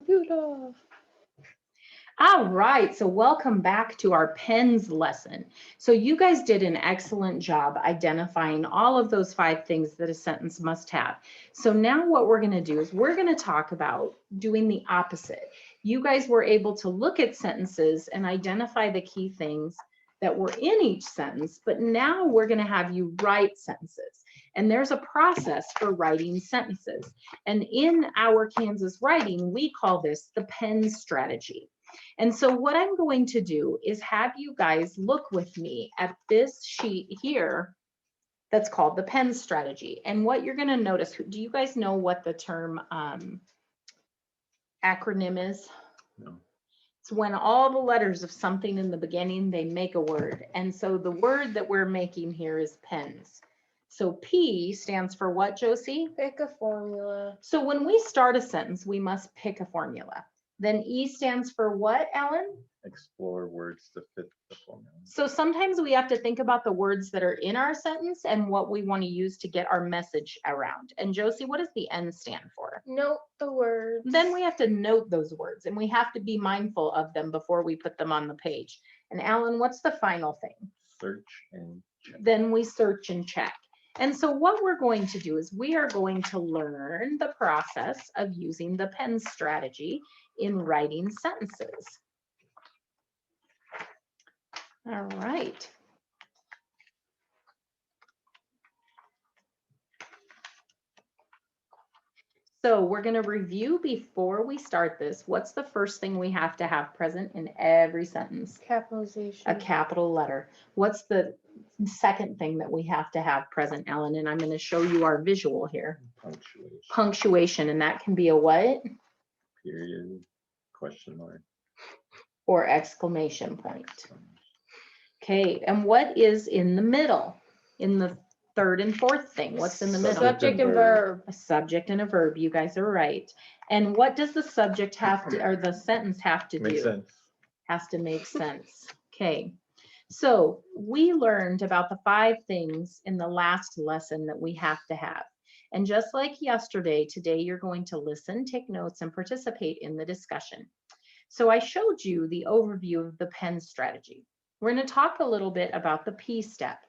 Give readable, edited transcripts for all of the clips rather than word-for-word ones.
Rudolph. All right, so welcome back to our pens lesson. So you guys did an excellent job identifying all of those 5 things that a sentence must have. So now what we're going to do is we're going to talk about doing the opposite. You guys were able to look at sentences and identify the key things that were in each sentence, but now we're going to have you write sentences. And there's a process for writing sentences. And in our Kansas writing, we call this the pen strategy. And so what I'm going to do is have you guys look with me at this sheet here that's called the pen strategy. And what you're going to notice, do you guys know what the term acronym is? No. It's when all the letters of something in the beginning, they make a word. And so the word that we're making here is pens. So P stands for what, Josie? Pick a formula. So when we start a sentence, we must pick a formula. Then E stands for what, Alan? Explore words to fit the formula. So sometimes we have to think about the words that are in our sentence and what we want to use to get our message around. And Josie, what does the N stand for? Note the words. Then we have to note those words and we have to be mindful of them before we put them on the page. And Alan, what's the final thing? Search and check. Then we search and check. And so what we're going to do is we are going to learn the process of using the pen strategy in writing sentences. All right. So we're going to review before we start this. What's the first thing we have to have present in every sentence? Capitalization. A capital letter. What's the second thing that we have to have present, Alan? And I'm going to show you our visual here. Punctuation. Punctuation, and that can be a what? Period. Question mark. Or exclamation point. Okay, and what is in the middle? In the third and fourth thing, what's in the middle? Subject and verb. A subject and a verb. You guys are right. And what does the subject have to, or the sentence have to do? Makes sense. Has to make sense. Okay. So we learned about the 5 things in the last lesson that we have to have. And just like yesterday, today you're going to listen, take notes, and participate in the discussion. So I showed you the overview of the pen strategy. We're going to talk a little bit about the P step.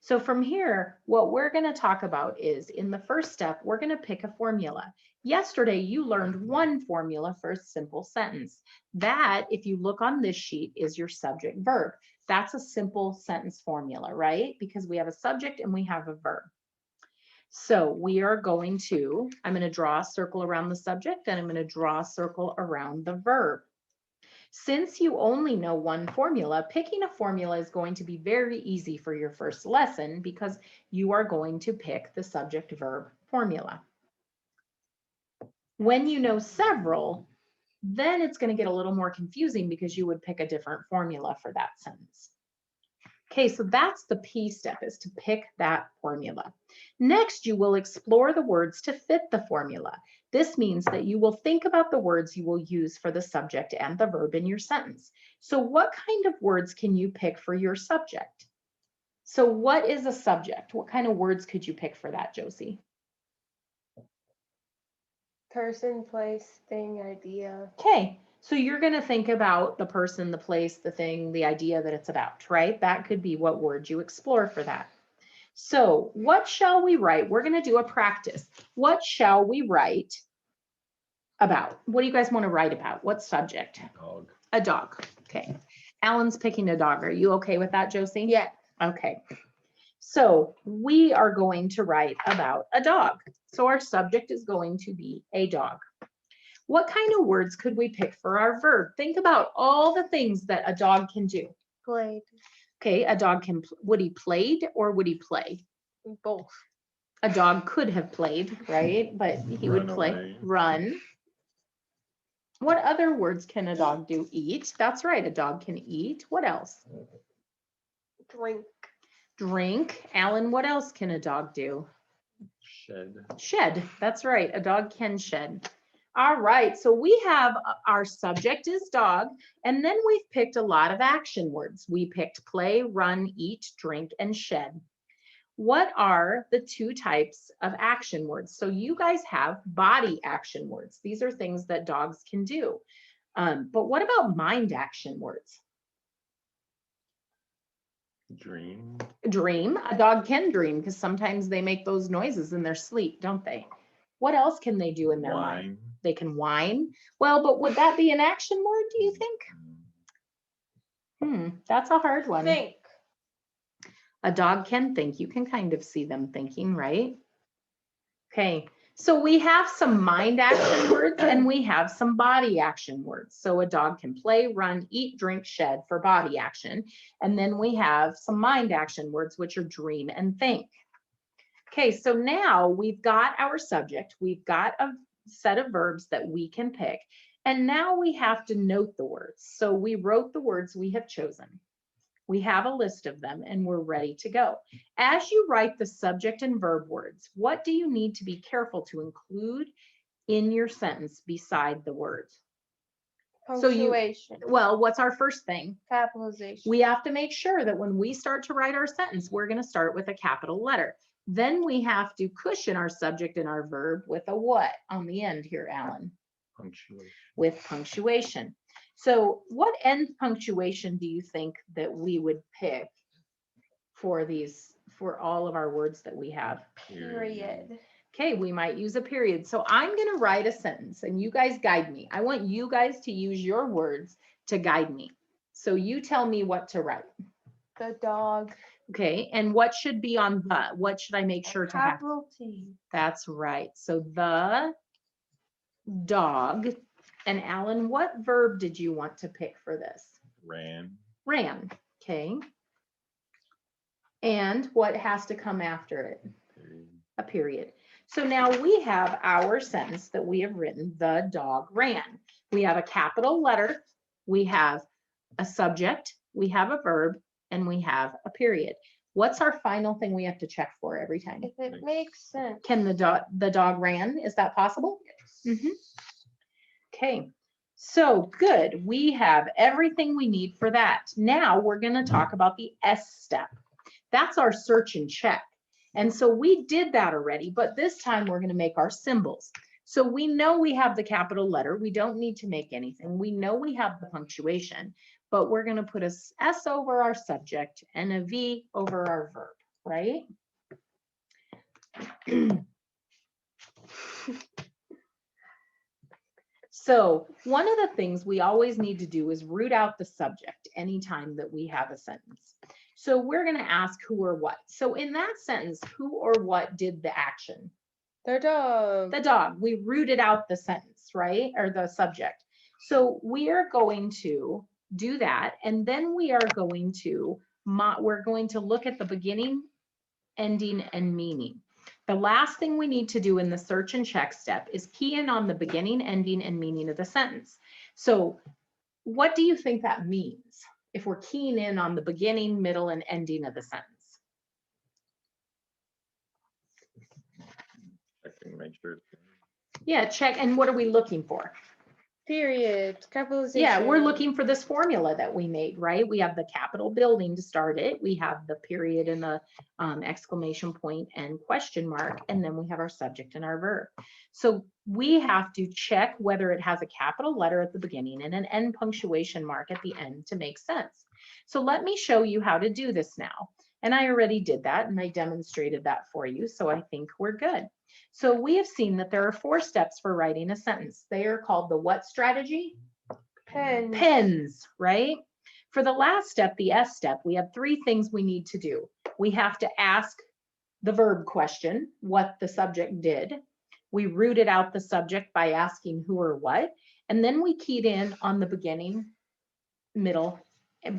So from here, what we're going to talk about is in the first step, we're going to pick a formula. Yesterday, you learned one formula for a simple sentence. That, if you look on this sheet, is your subject verb. That's a simple sentence formula, right? Because we have a subject and we have a verb. So we are going to, I'm going to draw a circle around the subject and I'm going to draw a circle around the verb. Since you only know one formula, picking a formula is going to be very easy for your first lesson because you are going to pick the subject verb formula. When you know several, then it's going to get a little more confusing because you would pick a different formula for that sentence. Okay, so that's the P step, is to pick that formula. Next, you will explore the words to fit the formula. This means that you will think about the words you will use for the subject and the verb in your sentence. So what kind of words can you pick for your subject? So what is a subject? What kind of words could you pick for that, Josie? Person, place, thing, idea. Okay, so you're going to think about the person, the place, the thing, the idea that it's about, right? That could be what word you explore for that. So what shall we write? We're going to do a practice. What shall we write about? What do you guys want to write about? What subject? Dog. A dog. Okay. Alan's picking a dog. Are you okay with that, Josie? Yeah. Okay. So we are going to write about a dog. So our subject is going to be a dog. What kind of words could we pick for our verb? Think about all the things that a dog can do. Played. Okay, a dog can, would he played or would he play? Both. A dog could have played, right? But he would Run play, away. run. What other words can a dog do? Eat. That's right, a dog can eat. What else? Drink. Drink. Alan, what else can a dog do? Shed. Shed. That's right, a dog can shed. All right, so we have our subject is dog, and then we've picked a lot of action words. We picked play, run, eat, drink, and shed. what are the two types of action words? So you guys have body action words. These are things that dogs can do. But what about mind action words? Dream. Dream. A dog can dream because sometimes they make those noises in their sleep, don't they? What else can they do in their mind? Whine. They can whine. Well, but would that be an action word, do you think? That's a hard one. Think. A dog can think. You can kind of see them thinking, right? Okay, so we have some mind action words and we have some body action words. So a dog can play, run, eat, drink, shed for body action. And then we have some mind action words, which are dream and think. Okay, so now we've got our subject. We've got a set of verbs that we can pick. And now we have to note the words. So we wrote the words we have chosen. We have a list of them and we're ready to go. As you write the subject and verb words, what do you need to be careful to include in your sentence beside the words? So you- Punctuation. Well, what's our first thing? Capitalization. We have to make sure that when we start to write our sentence, we're going to start with a capital letter. Then we have to cushion our subject and our verb with a what on the end here, Alan? Punctuation. With punctuation. So what end punctuation do you think that we would pick for these, for all of our words that we have? Period. Okay, we might use a period. So I'm going to write a sentence and you guys guide me. I want you guys to use your words to guide me. So you tell me what to write. The dog. Okay, and what should be on the? What should I make sure to have? Capital T. That's right. So the dog. And Alan, what verb did you want to pick for this? Ran. Ran. Okay. And what has to come after it? Period. A period. So now we have our sentence that we have written, the dog ran. We have a capital letter, we have a subject, we have a verb, and we have a period. What's our final thing we have to check for every time? If it makes sense. Can the dog ran? Is that possible? Mhm. Okay, so good. We have everything we need for that. Now we're going to talk about the S step. That's our search and check. And so we did that already, but this time we're going to make our symbols. So we know we have the capital letter. We don't need to make anything. We know we have the punctuation, but we're going to put a S over our subject and a V over our verb, right? So one of the things we always need to do is root out the subject anytime that we have a sentence. So we're going to ask who or what. So in that sentence, who or what did the action? The dog. The dog. We rooted out the sentence, right? Or the subject. So we are going to do that. And then we are going to, we're going to look at the beginning, ending, and meaning. The last thing we need to do in the search and check step is key in on the beginning, ending, and meaning of the sentence. So what do you think that means if we're keying in on the beginning, middle, and ending of the sentence? I can make sure. Yeah, check. And what are we looking for? Period. Capitalization. Yeah, we're looking for this formula that we made, right? We have the capital building to start it. We have the period and the exclamation point and question mark, and then we have our subject and our verb. So we have to check whether it has a capital letter at the beginning and an end punctuation mark at the end to make sense. So let me show you how to do this now. And I already did that and I demonstrated that for you. So I think we're good. So we have seen that there are 4 steps for writing a sentence. They are called the what strategy? Pen. Pens, right? For the last step, the S step, we have 3 things we need to do. We have to ask the verb question, what the subject did. We rooted out the subject by asking who or what. And then we keyed in on the beginning, middle,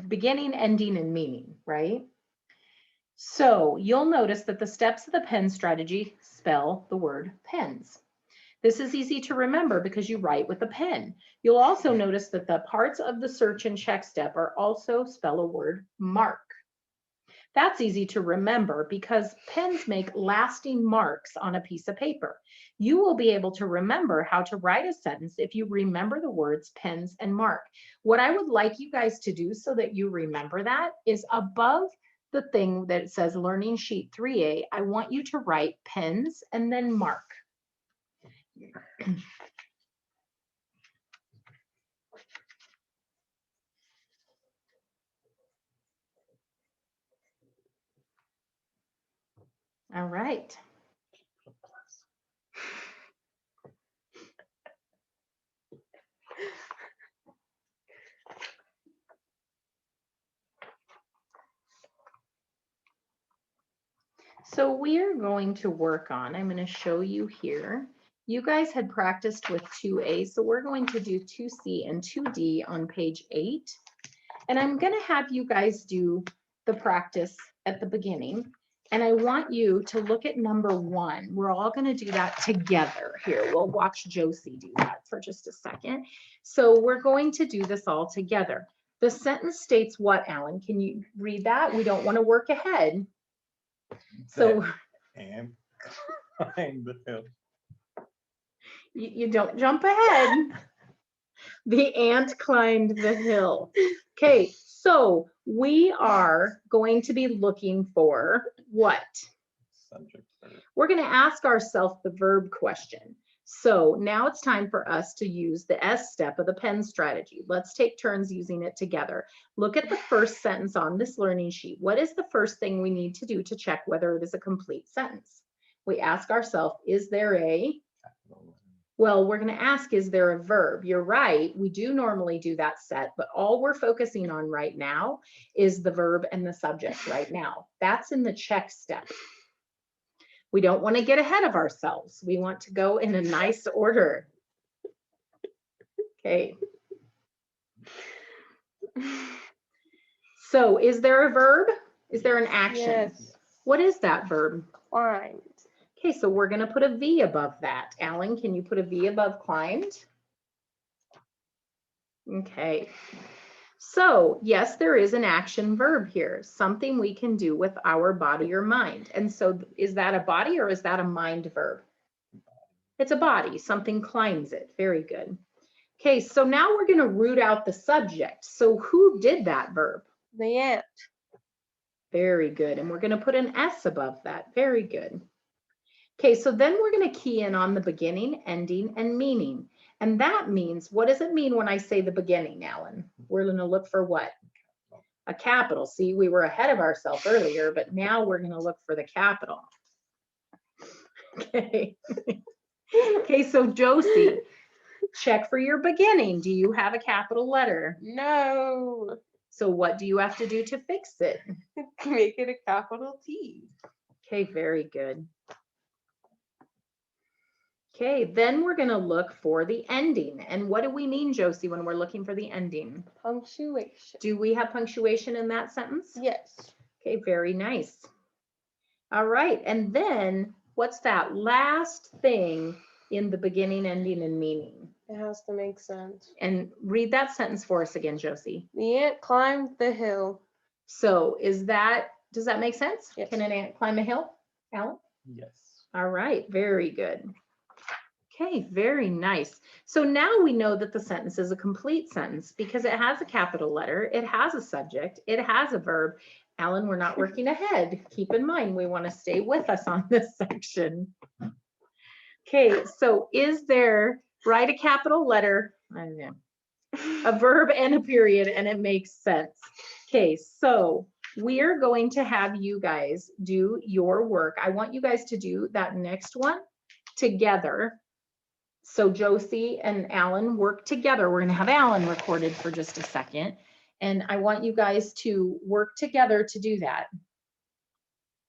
beginning, ending, and meaning, right? So you'll notice that the steps of the pen strategy spell the word pens. This is easy to remember because you write with a pen. You'll also notice that the parts of the search and check step are also spell a word mark. That's easy to remember because pens make lasting marks on a piece of paper. You will be able to remember how to write a sentence if you remember the words pens and mark. What I would like you guys to do so that you remember that is above the thing that says Learning Sheet 3A, I want you to write pens and then mark. All right. So we are going to work on, I'm going to show you here. You guys had practiced with 2A, so we're going to do 2C and 2D on page 8. And I'm going to have you guys do the practice at the beginning. And I want you to look at number 1. We're all going to do that together here. We'll watch Josie do that for just a second. So we're going to do this all together. The sentence states what, Alan? Can you read that? We don't want to work ahead. So And climb the hill. you don't jump ahead. The ant climbed the hill. Okay, so we are going to be looking for what? Subject verb. We're going to ask ourselves the verb question. So now it's time for us to use the S step of the pen strategy. Let's take turns using it together. Look at the first sentence on this learning sheet. What is the first thing we need to do to check whether it is a complete sentence? We ask ourselves, is there a, well, we're going to ask, is there a verb? You're right. We do normally do that set, but all we're focusing on right now is the verb and the subject right now. That's in the check step. We don't want to get ahead of ourselves. We want to go in a nice order. Okay. So is there a verb? Is there an action? Yes. What is that verb? Climbed. Okay, so we're going to put a V above that. Alan, can you put a V above climbed? Okay. So yes, there is an action verb here, something we can do with our body or mind. And so is that a body or is that a mind verb? It's a body, something climbs it. Very good. Okay, so now we're going to root out the subject. So who did that verb? The ant. Very good. And we're going to put an S above that. Very good. Okay, so then we're going to key in on the beginning, ending, and meaning. And that means, what does it mean when I say the beginning, Alan? We're going to look for what? A capital. See, we were ahead of ourselves earlier, but now we're going to look for the capital. Okay. Okay, so Josie, check for your beginning. Do you have a capital letter? No. So what do you have to do to fix it? Make it a capital T. Okay, very good. Okay, then we're going to look for the ending. And what do we mean, Josie, when we're looking for the ending? Punctuation. Do we have punctuation in that sentence? Yes. Okay, very nice. All right, and then what's that last thing in the beginning, ending, and meaning? It has to make sense. And read that sentence for us again, Josie. The ant climbed the hill. So is that, does that make sense? Yes. Can an ant climb a hill, Alan? Yes. All right, very good. Okay, very nice. So now we know that the sentence is a complete sentence because it has a capital letter, it has a subject, it has a verb. Alan, we're not working ahead. Keep in mind, we want to stay with us on this section. Okay, so is there, write a capital letter, I don't know, a verb and a period, and it makes sense. Okay, so we are going to have you guys do your work. I want you guys to do that next one together. So Josie and Alan work together. We're going to have Alan recorded for just a second. And I want you guys to work together to do that.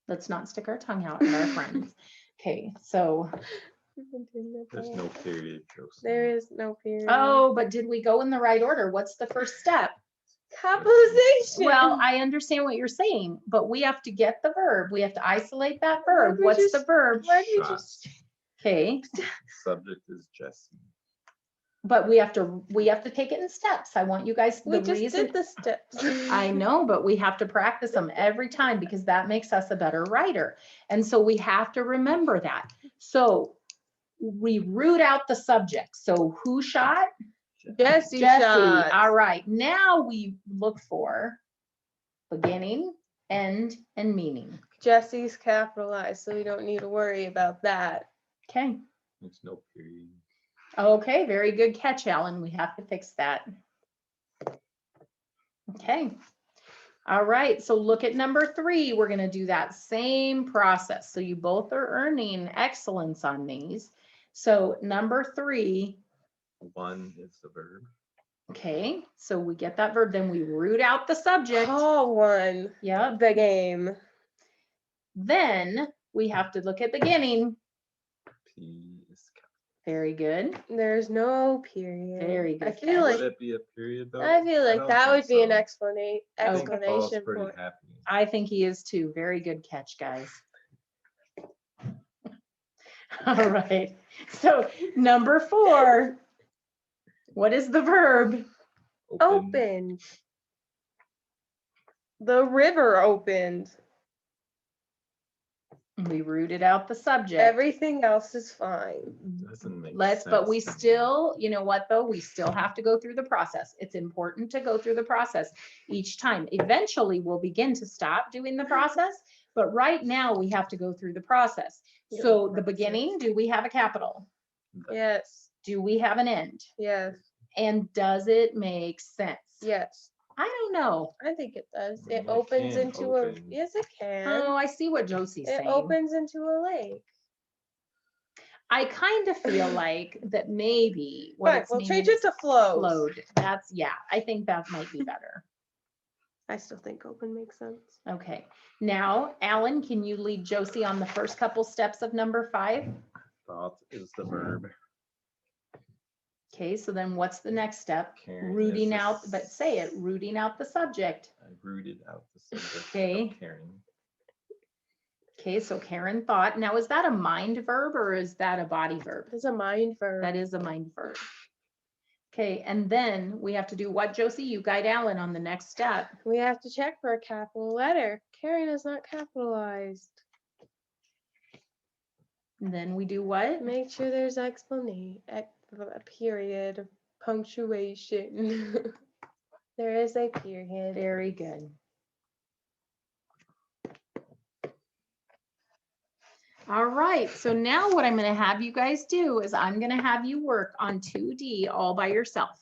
Let's not stick our tongue out at our friends. Okay, so. There's no period, Joseph. There is no period. Oh, but did we go in the right order? What's the first step? Capitalization. Well, I understand what you're saying, but we have to get the verb. We have to isolate that verb. we What's just- the verb? Why do you Shot. just Okay, Subject is Jesse. but we have to take it in steps. I want you guys, we the just reason. did the steps. I know, but we have to practice them every time because that makes us a better writer. And so we have to remember that. So we root out the subject. So who shot? Jesse Jesse. shot. All right. Now we look for beginning, end, and meaning. Jesse's capitalized, so we don't need to worry about that. Okay. There's no period. Okay, very good catch, Alan. We have to fix that. Okay. All right, so look at number 3. We're going to do that same process. So you both are earning excellence on these. So number 3, One is the verb. okay, so we get that verb, then we root out the subject. Call one Yep. the game. Then we have to look at beginning. P is capital. Very good. There's no period. Very good I feel catch. like Would it be a period though? I feel like don't that think would be an so. explanation. I think Paul's Explanation pretty point. happy. I think he is too. Very good catch, guys. All right. So number 4, what is the verb? Open. The river opened. We rooted out the subject. Everything else is fine. Doesn't make Let's, but we sense to me. still, you know what though? We still have to go through the process. It's important to go through the process each time. Eventually we'll begin to stop doing the process, but right now we have to go through the process. Yeah, So the process. beginning, do we have a capital? Yes. Do we have an end? Yes. And does it make sense? Yes. I don't know. I think it does. Well, It it opens can into a. open. Yes, it can. Oh, I see what Josie's It saying. opens into a lake. I kind of feel like that maybe what Fine, it's we'll change meaning it to flows. flowed. That's, yeah, I think that might be better. I still think open makes sense. Okay, now, Alan, can you lead Josie on the first couple steps of number 5? Thought is the verb. Okay, so then what's the next step? Caring Rooting is the out, but say it, rooting out the subject. I rooted out the subject Okay. of caring. Okay, so Karen thought. Now, is that a mind verb or is that a body verb? It's a mind verb. That is a mind verb. Okay, and then we have to do what, Josie? You guide Alan on the next step. We have to check for a capital letter. Karen is not capitalized. And then we do what? Make sure there's explanation, a period, punctuation. There is a period. Very good. All right, so now what I'm going to have you guys do is I'm going to have you work on 2D all by yourself.